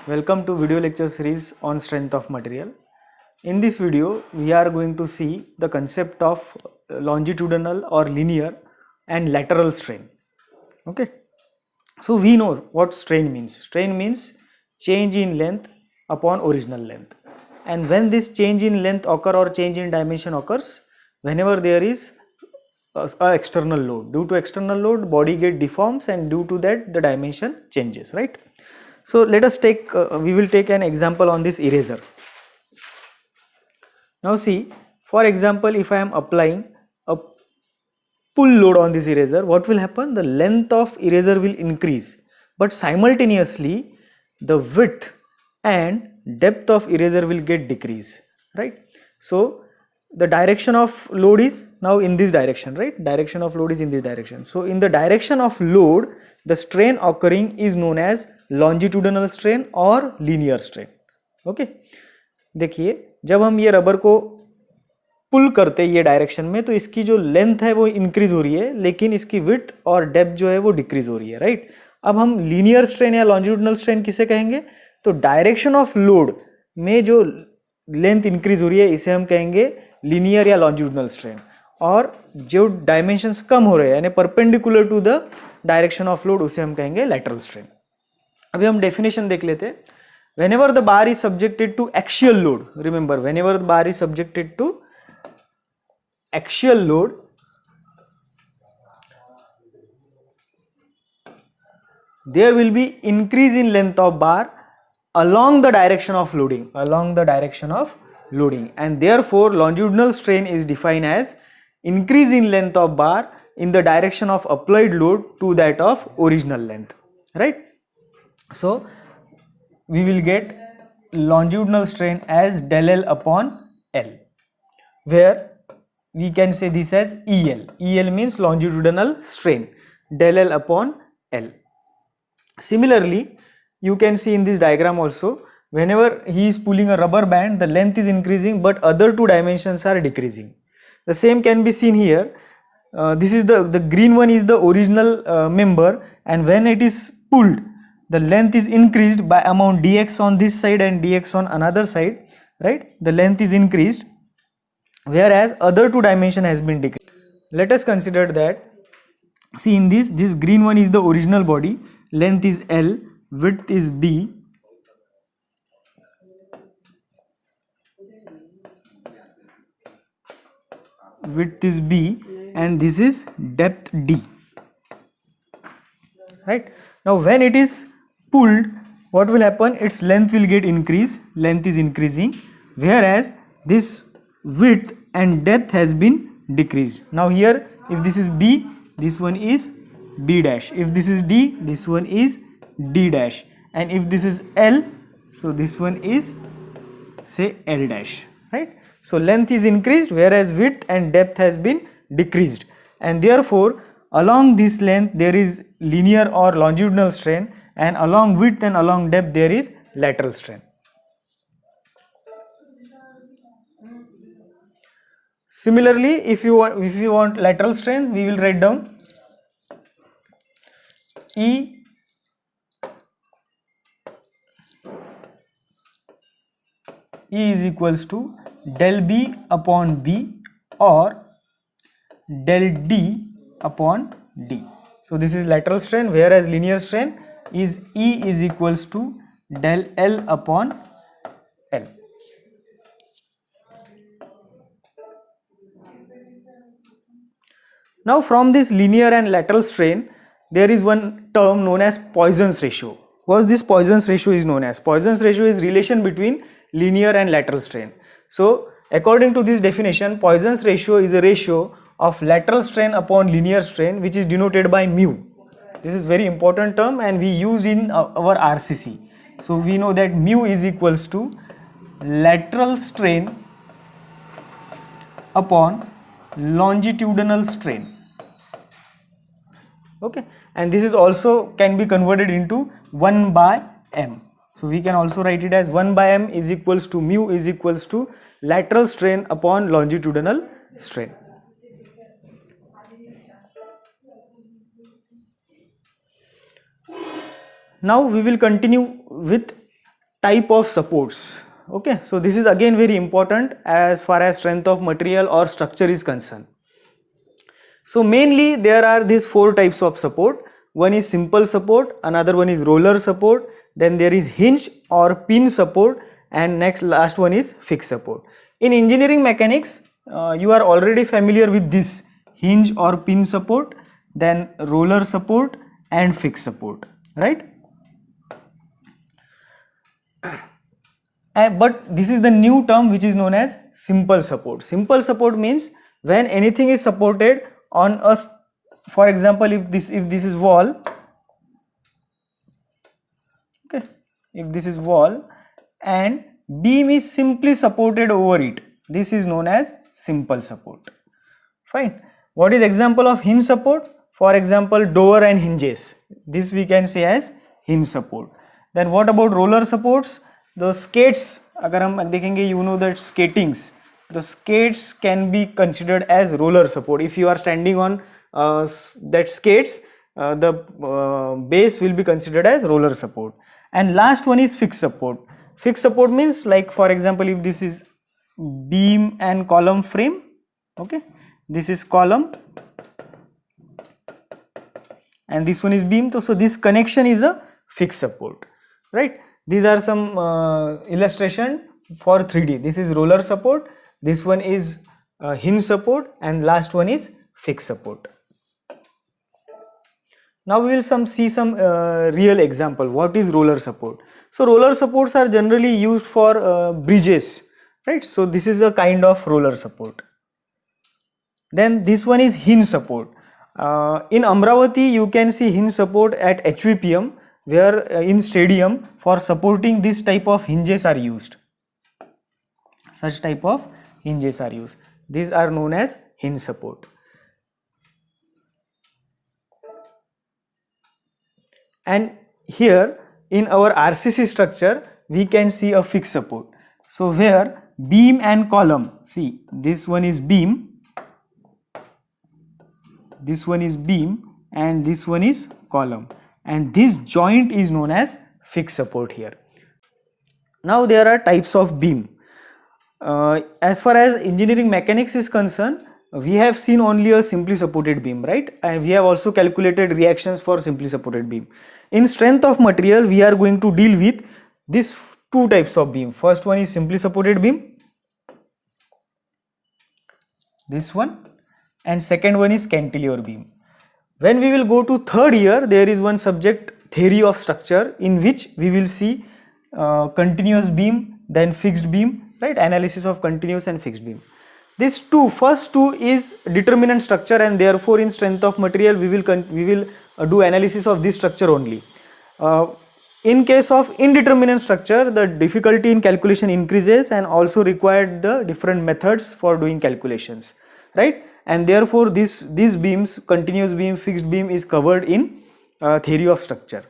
Welcome to video lecture series on strength of material. In this video, we are going to see the concept of longitudinal or linear and lateral strain. Okay. So we know what strain means. Strain means change in length upon original length. And when this change in length occur or change in dimension occurs, whenever there is a external load. Due to external load, body get deforms, and due to that the dimension changes, right? So let us take, we will take an example on this eraser. Now see, for example, if I am applying a pull load on this eraser, what will happen? The length of eraser will increase, but simultaneously the width and depth of eraser will get decrease, right? So the direction of load is now in this direction, right? Direction of load is in this direction. So in the direction of load, the strain occurring is known as longitudinal strain और linear strain. Okay, देखिए जब हम ये rubber को पुल करते हैं ये direction में, तो इसकी जो लेंथ है वो इंक्रीज हो रही है, लेकिन इसकी विड्थ और डेप्थ जो है वो डिक्रीज हो रही है, राइट? अब हम लीनियर स्ट्रेन या लॉन्जिट्यूडिनल स्ट्रेन किसे कहेंगे? तो डायरेक्शन ऑफ लोड में जो लेंथ इंक्रीज हो रही है इसे हम कहेंगे लीनियर या लॉन्जिट्यूडिनल स्ट्रेन, और जो डायमेंशंस कम हो रहे हैं यानी perpendicular to the direction of load उसे हम कहेंगे लैटरल स्ट्रेन. अभी हम डेफिनेशन देख लेते हैं. whenever the bar is subjected to axial load, remember whenever the bar is subjected to axial load, there will be increase in length of bar along the direction of loading, and therefore longitudinal strain is defined as increase in length of bar in the direction of applied load to that of original length, right? So we will get longitudinal strain as del L upon L, where we can say this as EL. EL means longitudinal strain, del L upon L. Similarly, you can see in this diagram also, whenever he is pulling a rubber band, the length is increasing but other two dimensions are decreasing. The same can be seen here. This is the green one is the original member, and when it is pulled, the length is increased by amount dx on this side and dx on another side, right? The length is increased, whereas other two dimension has been decreased. Let us consider that. See, in this green one is the original body, length is L, width is B, and this is depth D, right? Now when it is pulled, what will happen? Its length will get increased, length is increasing, whereas this width and depth has been decreased. Now here, if this is B, this one is B dash, if this is D, this one is D dash, and if this is L, so this one is say L dash, right? So length is increased whereas width and depth has been decreased, and therefore along this length there is linear or longitudinal strain, and along width and along depth there is lateral strain. Similarly, if you want lateral strain, we will write down E is equals to del B upon B or del D upon D. So this is lateral strain, whereas linear strain is E is equals to del L upon L. Now from this linear and lateral strain, there is one term known as Poisson's ratio. What this Poisson's ratio is known as? Poisson's ratio is relation between linear and lateral strain. So according to this definition, Poisson's ratio is a ratio of lateral strain upon linear strain, which is denoted by mu. This is very important term and we use in our RCC. So we know that mu is equals to lateral strain upon longitudinal strain. Okay, and this is also can be converted into 1 by m. So we can also write it as 1 by m is equals to mu is equals to lateral strain upon longitudinal strain. Now we will continue with type of supports. Okay, so this is again very important as far as strength of material or structure is concerned. So mainly there are these 4 types of support. One is simple support, another one is roller support, then there is hinge or pin support, and last one is fixed support. In engineering mechanics, you are already familiar with this hinge or pin support, then roller support and fixed support, right? But this is the new term which is known as simple support. Simple support means when anything is supported on a, for example, if this is wall, okay, if this is wall and beam is simply supported over it, this is known as simple support. Fine. What is example of hinge support? For example, door and hinges. This we can say as hinge support. Then what about roller supports? The skates, अगर हम देखेंगे, you know that skatings, the skates can be considered as roller support. If you are standing on that skates, the base will be considered as roller support. And last one is fixed support. Fixed support means, like for example, if this is beam and column frame, okay, this is column and this one is beam, so this connection is a fixed support, right? These are some illustration for 3D. This is roller support, this one is hinge support, and last one is fixed support. Now we will see some real example. What is roller support? So roller supports are generally used for bridges, right? So this is a kind of roller support. Then this one is hinge support. In Amravati you can see hinge support at HVPM, where in stadium for supporting this type of hinges are used. Such type of hinges are used. These are known as hinge support. And here in our RCC structure we can see a fixed support. So where beam and column, see, this one is beam, this one is beam, and this one is column, and this joint is known as fixed support here. Now there are types of beam. As far as engineering mechanics is concerned, we have seen only a simply supported beam, right? And we have also calculated reactions for simply supported beam. In strength of material, we are going to deal with these 2 types of beam. First one is simply supported beam, this one, and second one is cantilever beam. When we will go to 3rd year, there is one subject, theory of structure, in which we will see continuous beam, then fixed beam, right? Analysis of continuous and fixed beam. These first two is determinant structure, and therefore in strength of material we will do analysis of this structure only. In case of indeterminate structure, the difficulty in calculation increases and also required the different methods for doing calculations, right? And therefore these beams, continuous beam, fixed beam, is covered in theory of structure.